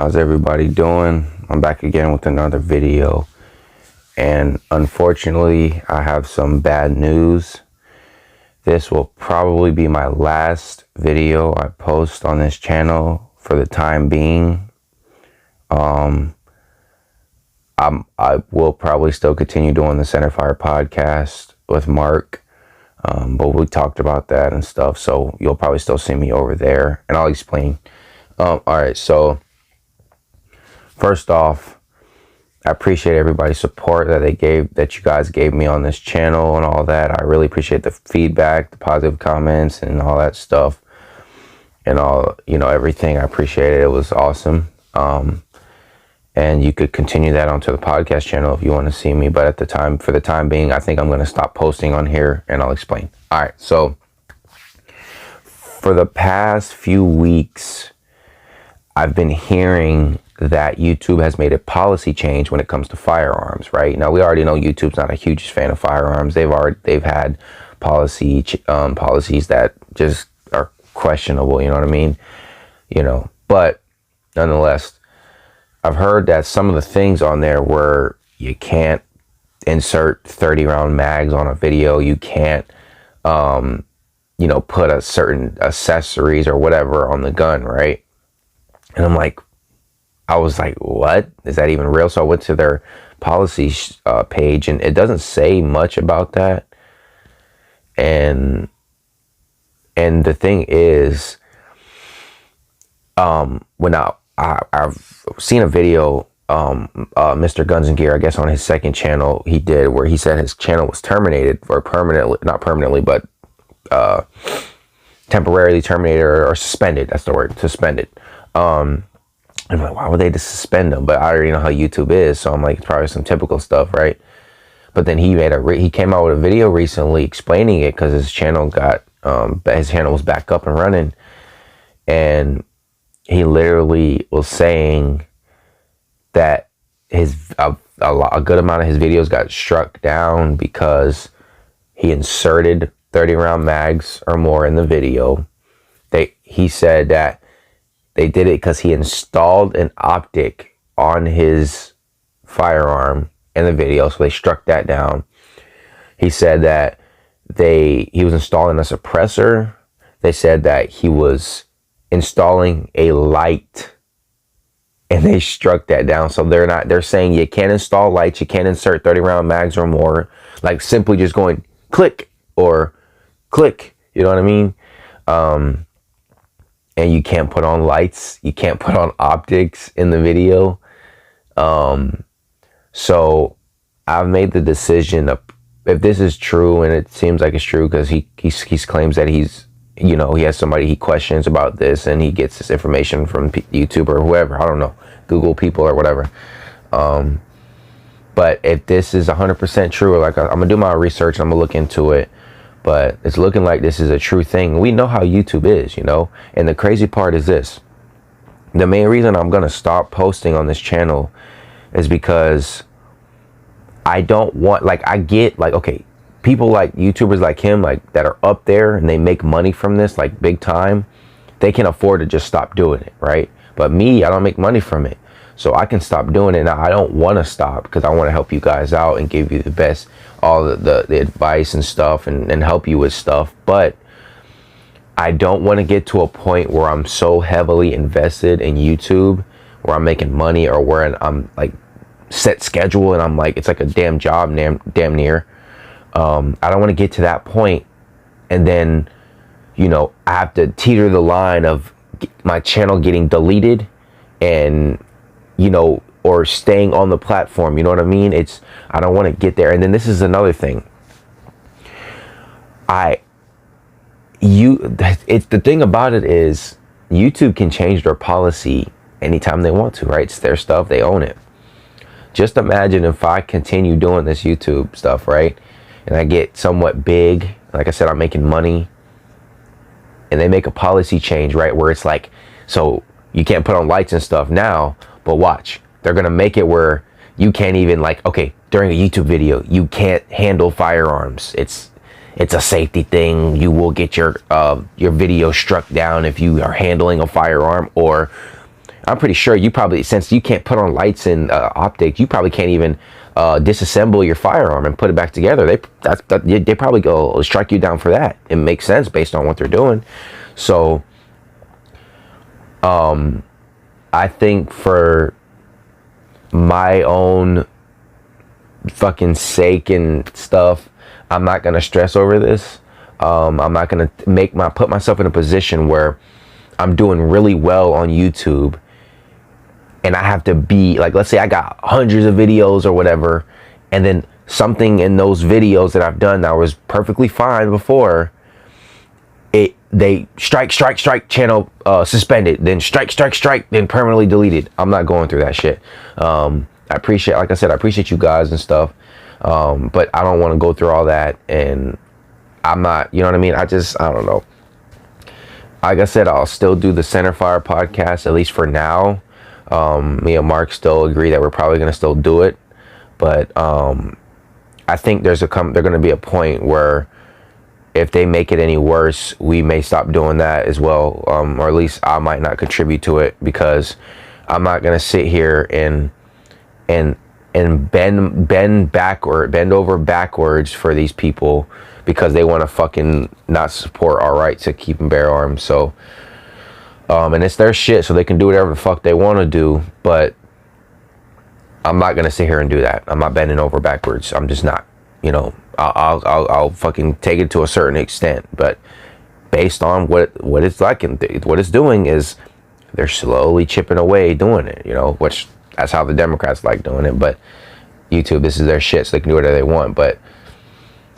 How's everybody doing? I'm back again with another video, and unfortunately I have some bad news. This will probably be my last video I post on this channel for the time being. I will probably still continue doing the Centerfire podcast with Mark, but we talked about that and stuff, so you'll probably still see me over there, and I'll explain. Alright, so first off, I appreciate everybody's support that you guys gave me on this channel and all that. I really appreciate the feedback, the positive comments, and all that stuff, and all, everything. I appreciate it. It was awesome. And you could continue that onto the podcast channel if you want to see me. But for the time being, I think I'm going to stop posting on here, and I'll explain. All right. So for the past few weeks, I've been hearing that YouTube has made a policy change when it comes to firearms, right? Now, we already know YouTube's not a huge fan of firearms. They've had policies that just are questionable, you know what I mean? But nonetheless, I've heard that some of the things on there where you can't insert 30-round mags on a video, you can't, put a certain accessories or whatever on the gun, right? And I was like, what? Is that even real? So I went to their policy page, and it doesn't say much about that. And the thing is, when I've seen a video, Mr. Guns and Gear, I guess on his second channel he did, where he said his channel was terminated, or not permanently, but temporarily terminated or suspended. That's the word, suspended. I'm like, why would they just suspend them? But I already know how YouTube is, so I'm like, it's probably some typical stuff, right? But then he came out with a video recently explaining it, because his channel was back up and running, and he literally was saying that a good amount of his videos got struck down because he inserted 30-round mags or more in the video. He said that they did it because he installed an optic on his firearm in the video, so they struck that down. He said that he was installing a suppressor. They said that he was installing a light, and they struck that down. So they're saying you can't install lights, you can't insert 30-round mags or more, like simply just going click or click, you know what I mean? And you can't put on lights, you can't put on optics in the video. So I've made the decision of, if this is true, and it seems like it's true, because he claims that he has somebody he questions about this, and he gets this information from YouTube or whoever, I don't know, Google people or whatever. But if this is 100% true, I'm gonna do my research, I'm gonna look into it. But it's looking like this is a true thing. We know how YouTube is, and the crazy part is this: the main reason I'm gonna stop posting on this channel is because I don't want, I get, okay, people like YouTubers like him, that are up there and they make money from this, big time, they can afford to just stop doing it, right? But me, I don't make money from it, so I can stop doing it. Now, I don't want to stop, because I want to help you guys out and give you the best, all the advice and stuff, and help you with stuff. But I don't want to get to a point where I'm so heavily invested in YouTube, where I'm making money, or where I'm set schedule, and I'm it's like a damn job, damn near. I don't want to get to that point, and then I have to teeter the line of my channel getting deleted, and or staying on the platform, you know what I mean? I don't want to get there. And then this is another thing. The thing about it is, YouTube can change their policy anytime they want to, right? It's their stuff, they own it. Just imagine if I continue doing this YouTube stuff, right? And I get somewhat big, like I said, I'm making money, and they make a policy change, right? Where it's so you can't put on lights and stuff now, but watch, they're going to make it where you can't even, okay, during a YouTube video, you can't handle firearms. It's a safety thing. You will get your video struck down if you are handling a firearm, or I'm pretty sure you probably, since you can't put on lights and optics, you probably can't even disassemble your firearm and put it back together. They probably go strike you down for that. It makes sense based on what they're doing. So I think for my own fucking sake and stuff, I'm not gonna stress over this. I'm not gonna put myself in a position where I'm doing really well on YouTube and I have to be like, let's say I got hundreds of videos or whatever, and then something in those videos that I've done that was perfectly fine before, they strike, channel suspended, then strike, then permanently deleted. I'm not going through that shit. I appreciate, like I said, I appreciate you guys and stuff, but I don't want to go through all that, and I'm not, you know what I mean? I don't know. Like I said, I'll still do the Centerfire podcast, at least for now. Me and Mark still agree that we're probably going to still do it, but I think there's going to be a point where if they make it any worse, we may stop doing that as well, or at least I might not contribute to it, because I'm not going to sit here and bend over backwards for these people because they want to fucking not support our right to keep and bear arms. So and it's their shit, so they can do whatever the fuck they want to do, but I'm not gonna sit here and do that. I'm not bending over backwards. I'm just not. You know, I'll fucking take it to a certain extent, but based on what it's like and what it's doing is they're slowly chipping away doing it. You know, which that's how the Democrats like doing it. But YouTube, this is their shit, so they can do whatever they want. But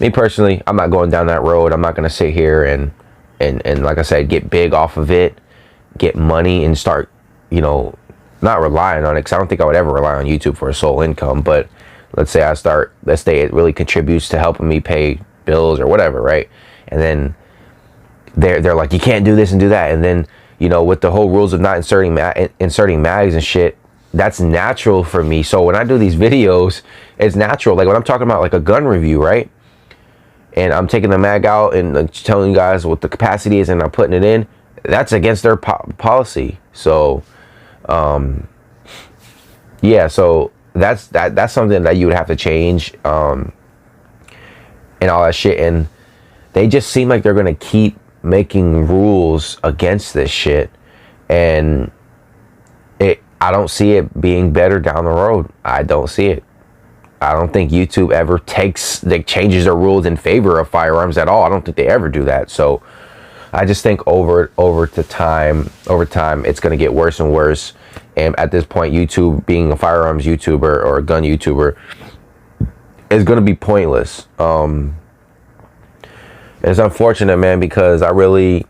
me personally, I'm not going down that road. I'm not gonna sit here and like I said, get big off of it, get money and start, you know, not relying on it, because I don't think I would ever rely on YouTube for a sole income. But let's say it really contributes to helping me pay bills or whatever, right? And then they're like, you can't do this and do that. And then, you know, with the whole rules of not inserting mags and shit, that's natural for me. So when I do these videos, it's natural. Like when I'm talking about like a gun review, right? And I'm taking the mag out and telling you guys what the capacity is and I'm putting it in, that's against their policy. So yeah, so that's something that you would have to change, and all that shit. And they just seem like they're gonna keep making rules against this shit, and I don't see it being better down the road. I don't see it. I don't think YouTube ever changes their rules in favor of firearms at all. I don't think they ever do that. So I just think over time, it's going to get worse and worse. And at this point, YouTube, being a firearms YouTuber or a gun YouTuber, is going to be pointless. It's unfortunate, man, because I really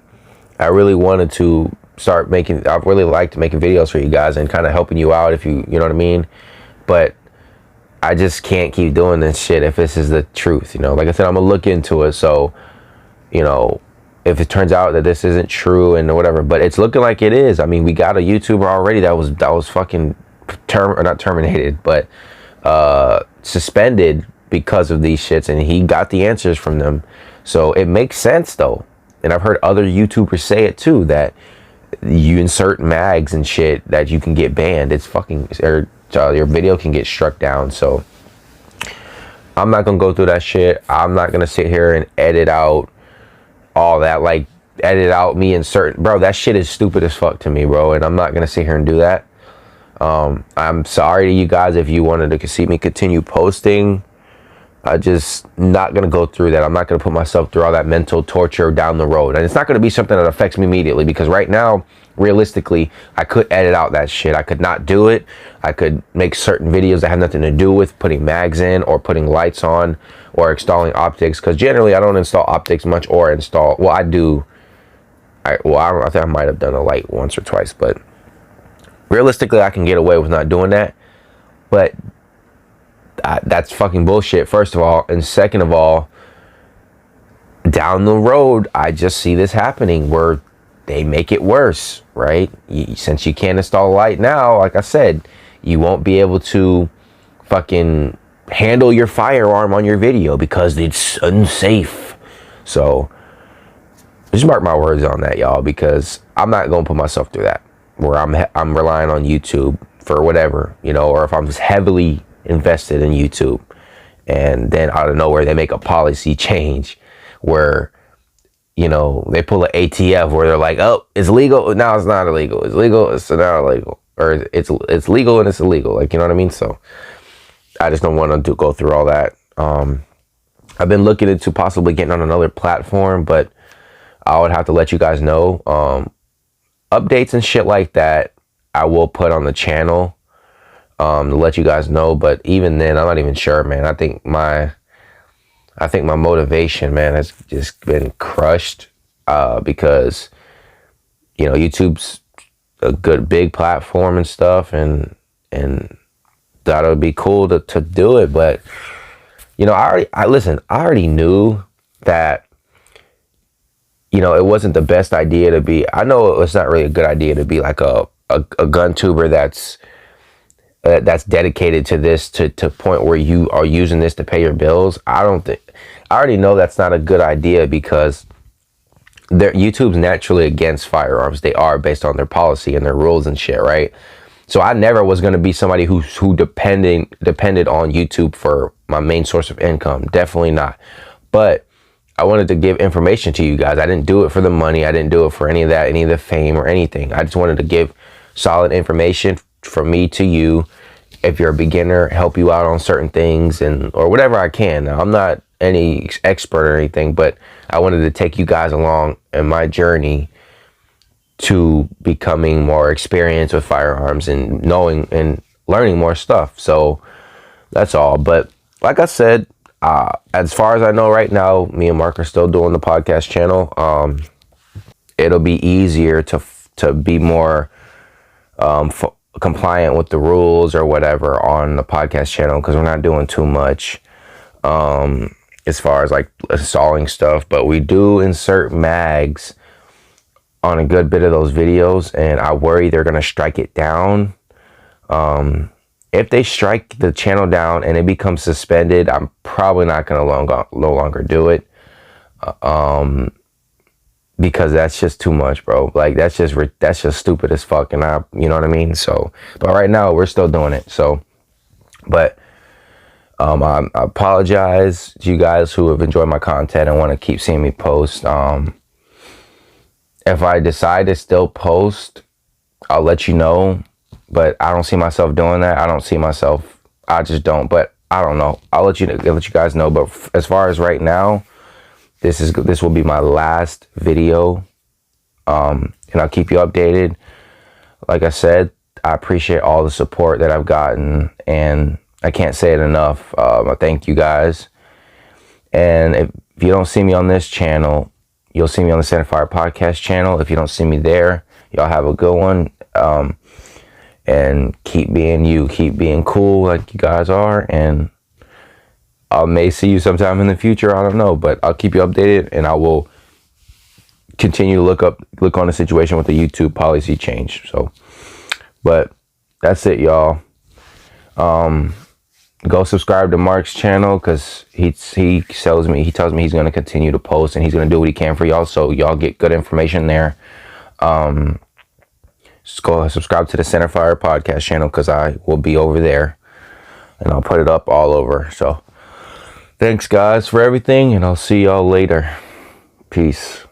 wanted to start making. I really liked making videos for you guys and kind of helping you out, if you know what I mean. But I just can't keep doing this shit if this is the truth. You know, like I said, I'm gonna look into it. So, you know, if it turns out that this isn't true and whatever, but it's looking like it is. I mean, we got a YouTuber already that was fucking not terminated, but suspended because of these shits, and he got the answers from them. So it makes sense though. And I've heard other YouTubers say it too, that you insert mags and shit that you can get banned. It's fucking, or your video can get struck down. So I'm not gonna go through that shit. I'm not gonna sit here and edit out all that, like edit out me insert, bro, that shit is stupid as fuck to me, bro, and I'm not gonna sit here and do that. I'm sorry to you guys if you wanted to see me continue posting. I just not gonna go through that. I'm not gonna put myself through all that mental torture down the road, and it's not gonna be something that affects me immediately, because right now, realistically, I could edit out that shit. I could not do it. I could make certain videos that have nothing to do with putting mags in or putting lights on or installing optics, because generally I don't install optics much, or install, well, I do. I don't know, I think I might have done a light once or twice, but realistically I can get away with not doing that. But that's fucking bullshit, first of all. And second of all, down the road, I just see this happening where they make it worse, right? Since you can't install a light now, like I said, you won't be able to fucking handle your firearm on your video because it's unsafe. So just mark my words on that, y'all, because I'm not gonna put myself through that. where I'm relying on YouTube for whatever, or if I'm just heavily invested in YouTube, and then out of nowhere they make a policy change where they pull an ATF where they're like, oh, it's legal, now it's not illegal, it's legal, it's not illegal, or it's legal and it's illegal, like, you know what I mean? So I just don't want to go through all that. I've been looking into possibly getting on another platform, but I would have to let you guys know. Updates and shit like that I will put on the channel to let you guys know, but even then I'm not even sure, man. I think my motivation, man, has just been crushed because YouTube's a good big platform and stuff, and thought it would be cool to do it, but I already knew that it wasn't the best idea to be. I know it's not really a good idea to be like a gun tuber that's dedicated to this to point where you are using this to pay your bills. I already know that's not a good idea because YouTube's naturally against firearms. They are, based on their policy and their rules and shit, right? So I never was going to be somebody who depended on YouTube for my main source of income. Definitely not. But I wanted to give information to you guys. I didn't do it for the money. I didn't do it for any of that, any of the fame or anything. I just wanted to give solid information from me to you. If you're a beginner, help you out on certain things or whatever I can. Now, I'm not any expert or anything, but I wanted to take you guys along in my journey to becoming more experienced with firearms and knowing and learning more stuff. So that's all. But like I said, as far as I know right now, me and Mark are still doing the podcast channel. It'll be easier to be more compliant with the rules or whatever on the podcast channel, because we're not doing too much as far as like installing stuff, but we do insert mags on a good bit of those videos, and I worry they're gonna strike it down. If they strike the channel down and it becomes suspended, I'm probably not gonna no longer do it, because that's just too much, bro. Like that's just stupid as fuck, and you know what I mean. So, but right now we're still doing it. So, but I apologize to you guys who have enjoyed my content and want to keep seeing me post. If I decide to still post, I'll let you know, but I don't see myself doing that. I just don't, but I don't know. I'll let you guys know. But as far as right now, this will be my last video, and I'll keep you updated. Like I said, I appreciate all the support that I've gotten, and I can't say it enough. I thank you guys. And if you don't see me on this channel, you'll see me on the Centerfire Podcast channel. If you don't see me there, y'all have a good one. And keep being you. Keep being cool like you guys are. And I may see you sometime in the future. I don't know. But I'll keep you updated. And I will continue to look on the situation with the YouTube policy change. So, but that's it, y'all. Go subscribe to Mark's channel, because he tells me he's going to continue to post, and he's going to do what he can for y'all, so y'all get good information there. Just go subscribe to the Centerfire Podcast channel, because I will be over there, and I'll put it up all over. So thanks guys for everything, and I'll see y'all later. Peace.